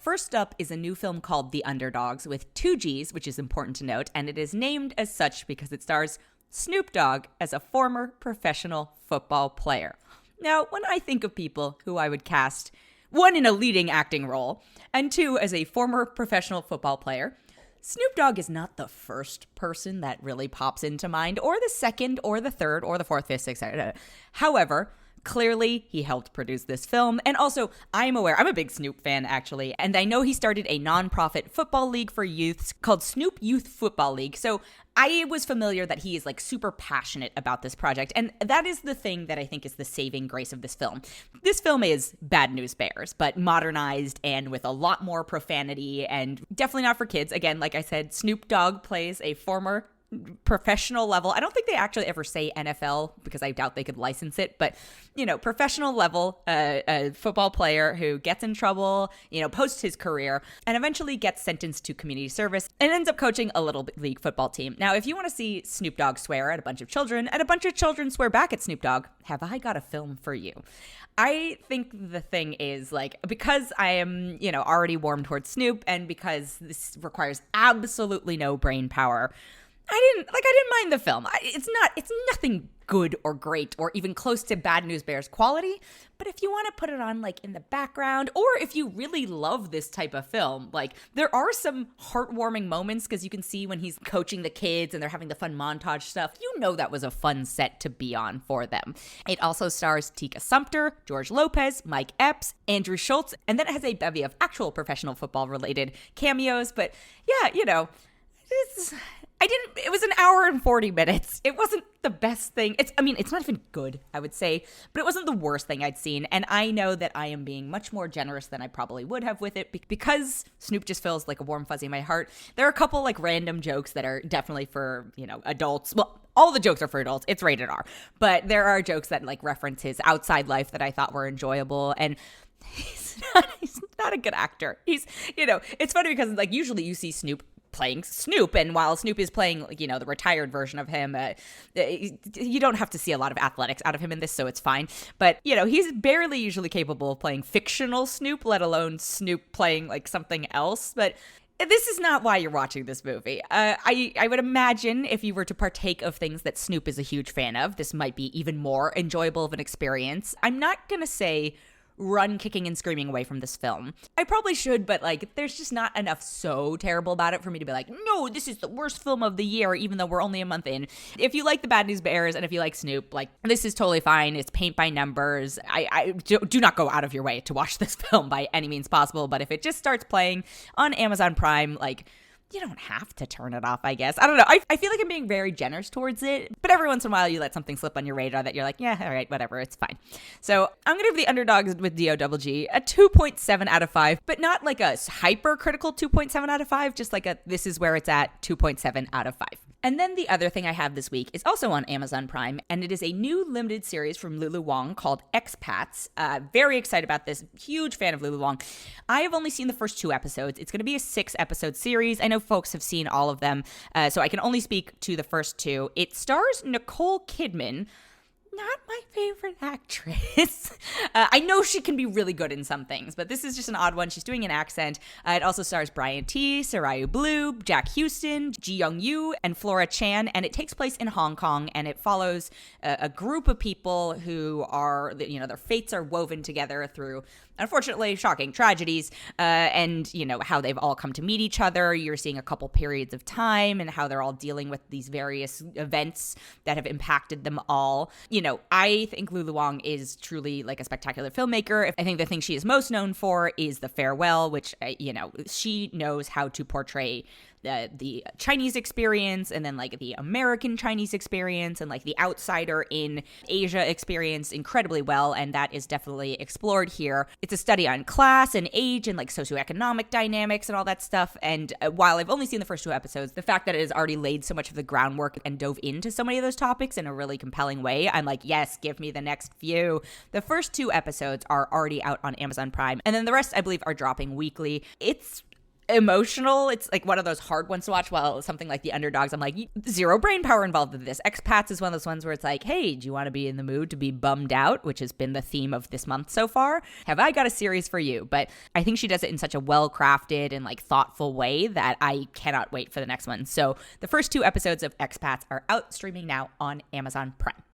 First up is a new film called The Underdoggs with 2 Gs, which is important to note, and it is named as such because it stars Snoop Dogg as a former professional football player. Now, when I think of people who I would cast, 1 in a leading acting role, and 2 as a former professional football player, Snoop Dogg is not the first person that really pops into mind, or the second, or the third, or the fourth, fifth, sixth, However, clearly, he helped produce this film. And also, I'm a big Snoop fan, actually. And I know he started a nonprofit football league for youths called Snoop Youth Football League. So I was familiar that he is like super passionate about this project. And that is the thing that I think is the saving grace of this film. This film is Bad News Bears, but modernized and with a lot more profanity and definitely not for kids. Again, like I said, Snoop Dogg plays a former professional level. I don't think they actually ever say NFL because I doubt they could license it, but professional level football player who gets in trouble, post his career and eventually gets sentenced to community service and ends up coaching a little league football team. Now, if you want to see Snoop Dogg swear at a bunch of children and a bunch of children swear back at Snoop Dogg, have I got a film for you? I think the thing is, because I am, already warm towards Snoop and because this requires absolutely no brain power, I didn't mind the film. It's nothing good or great or even close to Bad News Bears quality. But if you want to put it on in the background, or if you really love this type of film, there are some heartwarming moments because you can see when he's coaching the kids and they're having the fun montage stuff. That was a fun set to be on for them. It also stars Tika Sumpter, George Lopez, Mike Epps, Andrew Schultz, and then it has a bevy of actual professional football related cameos. But yeah, it was an hour and 40 minutes. It wasn't the best thing. It's not even good, I would say, but it wasn't the worst thing I'd seen. And I know that I am being much more generous than I probably would have with it because Snoop just feels like a warm fuzzy in my heart. There are a couple random jokes that are definitely for, adults. Well, all the jokes are for adults. It's rated R. But there are jokes that reference his outside life that I thought were enjoyable. And he's not a good actor. It's funny because usually you see Snoop playing Snoop, and while Snoop is playing the retired version of him, you don't have to see a lot of athletics out of him in this, so it's fine. But he's barely usually capable of playing fictional Snoop, let alone Snoop playing something else. But this is not why you're watching this movie. I would imagine if you were to partake of things that Snoop is a huge fan of, this might be even more enjoyable of an experience. I'm not gonna say run kicking and screaming away from this film. I probably should, but there's just not enough so terrible about it for me to be no, this is the worst film of the year, even though we're only a month in. If you like the Bad News Bears and if you like Snoop, this is totally fine. It's paint by numbers. I do not go out of your way to watch this film by any means possible, but if it just starts playing on Amazon Prime, you don't have to turn it off, I guess. I don't know. I feel like I'm being very generous towards it, but every once in a while you let something slip on your radar that you're yeah, all right, whatever, it's fine. So I'm going to give The Underdogs with D-O-double-G a 2.7 out of 5, but not a hypercritical 2.7 out of 5, just this is where it's at 2.7 out of 5. And then the other thing I have this week is also on Amazon Prime, and it is a new limited series from Lulu Wang called Expats. Very excited about this. Huge fan of Lulu Wang. I have only seen the first 2 episodes. It's going to be a 6-episode series. I know folks have seen all of them, so I can only speak to the first 2. It stars Nicole Kidman. Not my favorite actress. I know she can be really good in some things, but this is just an odd one. She's doing an accent. It also stars Brian T, Sarayu Blue, Jack Houston, Ji Young Yu, and Flora Chan, and it takes place in Hong Kong, and it follows a group of people who are, their fates are woven together through, unfortunately, shocking tragedies, and, how they've all come to meet each other. You're seeing a couple periods of time and how they're all dealing with these various events that have impacted them all. I think Lulu Wang is truly a spectacular filmmaker. I think the thing she is most known for is The Farewell, which, she knows how to portray the Chinese experience and then the American Chinese experience and the outsider in Asia experience incredibly well, and that is definitely explored here. It's a study on class and age and socioeconomic dynamics and all that stuff, and while I've only seen the first 2 episodes, the fact that it has already laid so much of the groundwork and dove into so many of those topics in a really compelling way, I'm yes, give me the next few. The first 2 episodes are already out on Amazon Prime, and then the rest I believe are dropping weekly. It's emotional. It's like one of those hard ones to watch. While something like The Underdogs, I'm like, zero brain power involved with this. Expats is one of those ones where it's like, hey, do you want to be in the mood to be bummed out, which has been the theme of this month so far? Have I got a series for you? But I think she does it in such a well-crafted and like thoughtful way that I cannot wait for the next one. So the first 2 episodes of Expats are out streaming now on Amazon Prime.